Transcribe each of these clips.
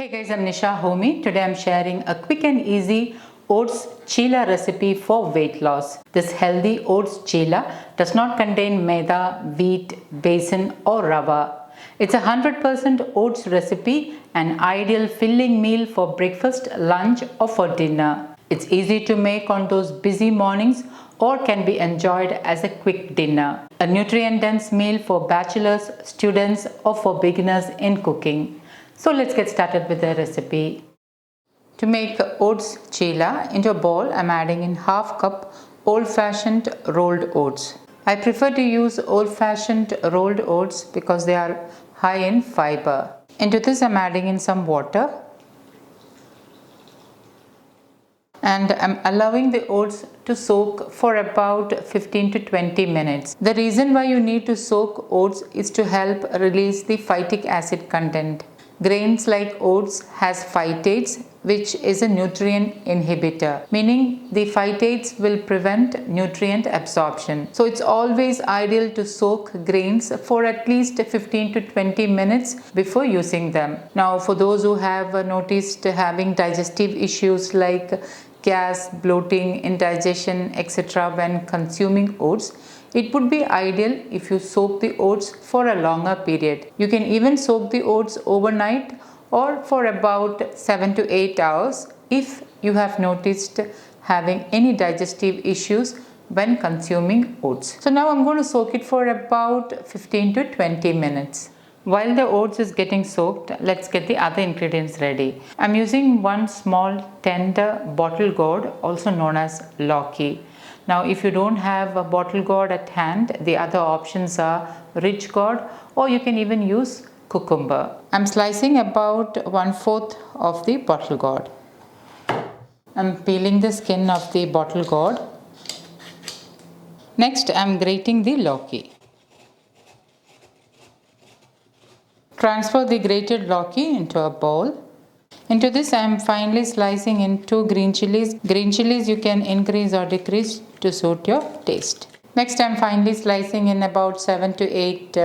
Hey guys, I'm Nisa Homey. Today I'm sharing a quick and easy Oats Chilla recipe for weight loss. This healthy Oats Chilla does not contain maida, wheat, besan or rava. It's a 100% oats recipe, an ideal filling meal for breakfast, lunch or for dinner. It's easy to make on those busy mornings or can be enjoyed as a quick dinner. A nutrient-dense meal for bachelors, students or for beginners in cooking. So let's get started with the recipe. To make oats chilla, into a bowl I'm adding in half cup old-fashioned rolled oats. I prefer to use old-fashioned rolled oats because they are high in fiber. Into this I'm adding in some water and I'm allowing the oats to soak for about 15 to 20 minutes. The reason why you need to soak oats is to help release the phytic acid content. Grains like oats has phytates, which is a nutrient inhibitor, meaning the phytates will prevent nutrient absorption. So it's always ideal to soak grains for at least 15 to 20 minutes before using them. Now for those who have noticed having digestive issues like gas, bloating, indigestion, etc. when consuming oats, it would be ideal if you soak the oats for a longer period. You can even soak the oats overnight or for about 7 to 8 hours if you have noticed having any digestive issues when consuming oats. So now I'm going to soak it for about 15 to 20 minutes. While the oats is getting soaked, let's get the other ingredients ready. I'm using one small tender bottle gourd, also known as lauki. Now if you don't have a bottle gourd at hand, the other options are rich gourd or you can even use cucumber. I'm slicing about 1/4 of the bottle gourd. I'm peeling the skin of the bottle gourd. Next I'm grating the lauki. Transfer the grated lauki into a bowl. Into this I am finely slicing in 2 green chilies. Green chilies you can increase or decrease to suit your taste. Next I am finely slicing in about 7 to 8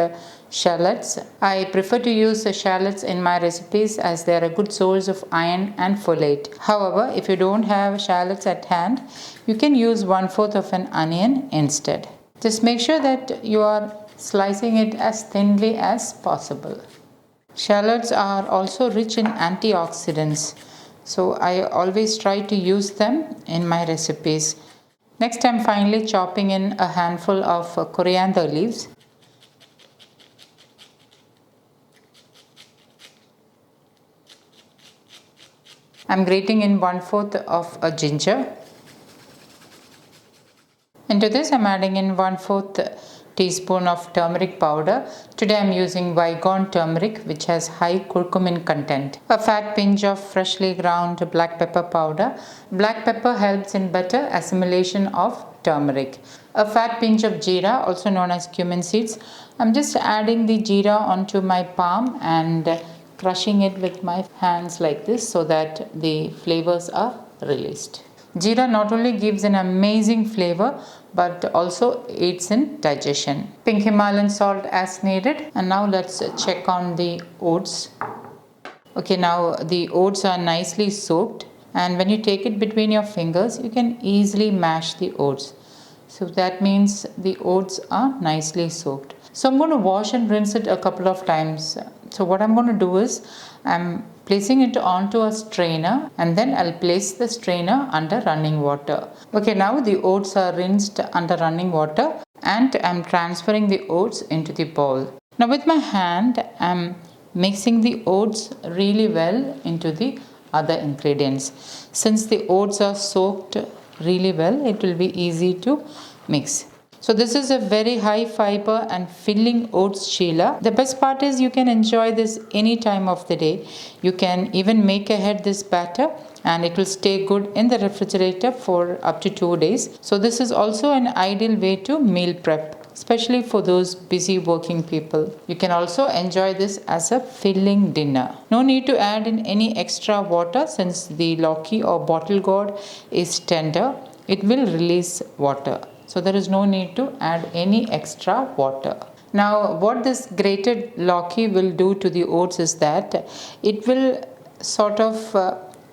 shallots. I prefer to use shallots in my recipes as they are a good source of iron and folate. However, if you don't have shallots at hand, you can use 1/4 of an onion instead. Just make sure that you are slicing it as thinly as possible. Shallots are also rich in antioxidants, so I always try to use them in my recipes. Next I'm finely chopping in a handful of coriander leaves. I'm grating in 1/4 of a ginger. Into this I'm adding in 1/4 teaspoon of turmeric powder. Today I am using Vigon turmeric, which has high curcumin content. A fat pinch of freshly ground black pepper powder. Black pepper helps in better assimilation of turmeric. A fat pinch of jeera, also known as cumin seeds. I'm just adding the jeera onto my palm and crushing it with my hands like this so that the flavors are released. Jeera not only gives an amazing flavor but also aids in digestion. Pink Himalayan salt as needed. And now let's check on the oats. Okay, now the oats are nicely soaked, and when you take it between your fingers you can easily mash the oats. So that means the oats are nicely soaked. So I'm going to wash and rinse it a couple of times. So what I'm going to do is I'm placing it onto a strainer and then I'll place the strainer under running water. Okay, now the oats are rinsed under running water and I'm transferring the oats into the bowl. Now with my hand I'm mixing the oats really well into the other ingredients. Since the oats are soaked really well, it will be easy to mix. So this is a very high fiber and filling oats chilla. The best part is you can enjoy this any time of the day. You can even make ahead this batter and it will stay good in the refrigerator for up to 2 days. So this is also an ideal way to meal prep, especially for those busy working people. You can also enjoy this as a filling dinner. No need to add in any extra water since the lauki or bottle gourd is tender. It will release water. So there is no need to add any extra water. Now what this grated lauki will do to the oats is that it will sort of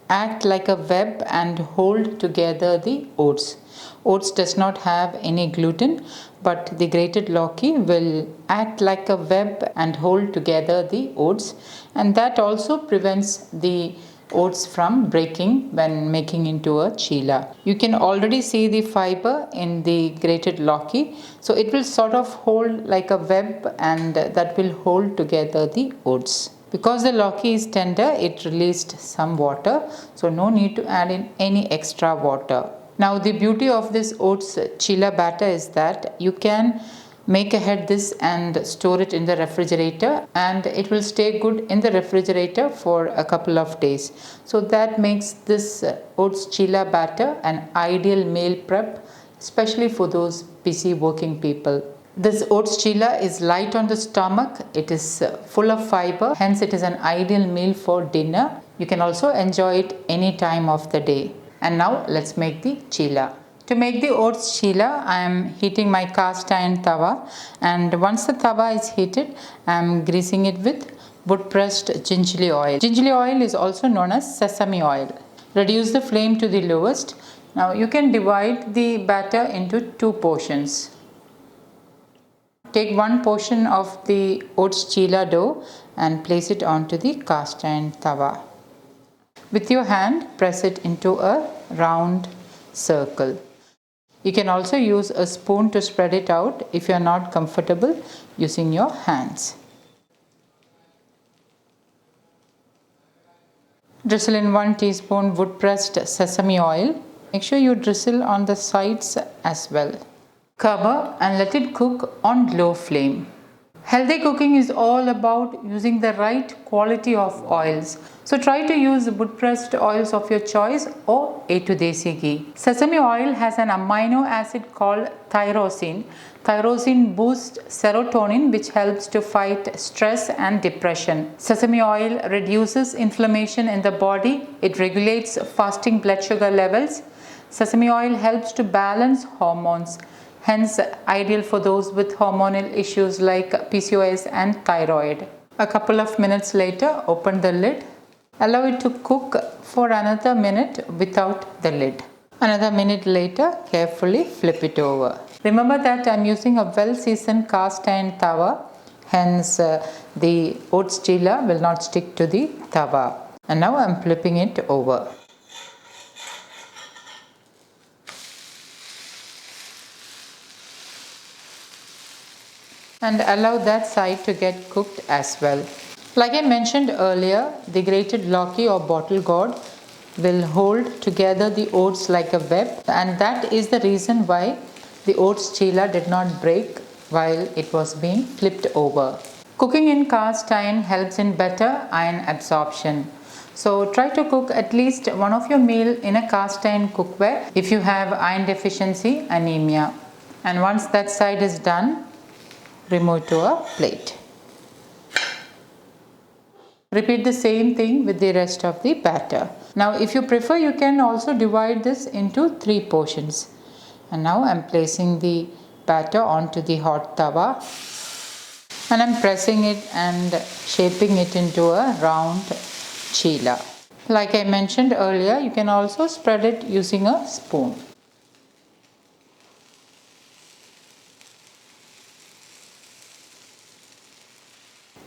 act like a web and hold together the oats. Oats does not have any gluten, but the grated lauki will act like a web and hold together the oats, and that also prevents the oats from breaking when making into a chilla. You can already see the fiber in the grated lauki, so it will sort of hold like a web and that will hold together the oats. Because the lauki is tender, it released some water, so no need to add in any extra water. Now the beauty of this oats chilla batter is that you can make ahead this and store it in the refrigerator, and it will stay good in the refrigerator for a couple of days. So that makes this oats chilla batter an ideal meal prep, especially for those busy working people. This oats chilla is light on the stomach, it is full of fiber, hence it is an ideal meal for dinner. You can also enjoy it any time of the day. And now let's make the chilla. To make the oats chilla, I am heating my cast iron tawa, and once the tawa is heated, I am greasing it with wood pressed gingerly oil. Gingerly oil is also known as sesame oil. Reduce the flame to the lowest. Now you can divide the batter into two portions. Take one portion of the oats chilla dough and place it onto the cast iron tawa. With your hand, press it into a round circle. You can also use a spoon to spread it out if you are not comfortable using your hands. Drizzle in 1 teaspoon wood pressed sesame oil. Make sure you drizzle on the sides as well. Cover and let it cook on low flame. Healthy cooking is all about using the right quality of oils. So try to use wood pressed oils of your choice or A2 desi ghee. Sesame oil has an amino acid called tyrosine. Tyrosine boosts serotonin, which helps to fight stress and depression. Sesame oil reduces inflammation in the body. It regulates fasting blood sugar levels. Sesame oil helps to balance hormones, hence ideal for those with hormonal issues like PCOS and thyroid. A couple of minutes later, open the lid. Allow it to cook for another minute without the lid. Another minute later, carefully flip it over. Remember that I am using a well-seasoned cast iron tawa, hence the oats chilla will not stick to the tawa. And now I am flipping it over. And allow that side to get cooked as well. Like I mentioned earlier, the grated lauki or bottle gourd will hold together the oats like a web, and that is the reason why the oats chilla did not break while it was being flipped over. Cooking in cast iron helps in better iron absorption. So try to cook at least one of your meal in a cast iron cookware if you have iron deficiency anemia. And once that side is done, remove to a plate. Repeat the same thing with the rest of the batter. Now if you prefer, you can also divide this into 3 portions. And now I am placing the batter onto the hot tawa, and I am pressing it and shaping it into a round chilla. Like I mentioned earlier, you can also spread it using a spoon.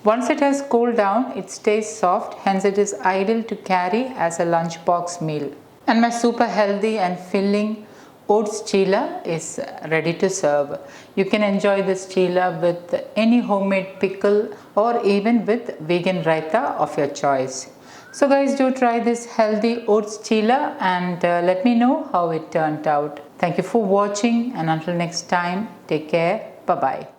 Once it has cooled down, it stays soft, hence it is ideal to carry as a lunchbox meal. And my super healthy and filling oats chilla is ready to serve. You can enjoy this chilla with any homemade pickle or even with vegan raita of your choice. So guys, do try this healthy oats chilla and let me know how it turned out. Thank you for watching, and until next time, take care. Bye-bye.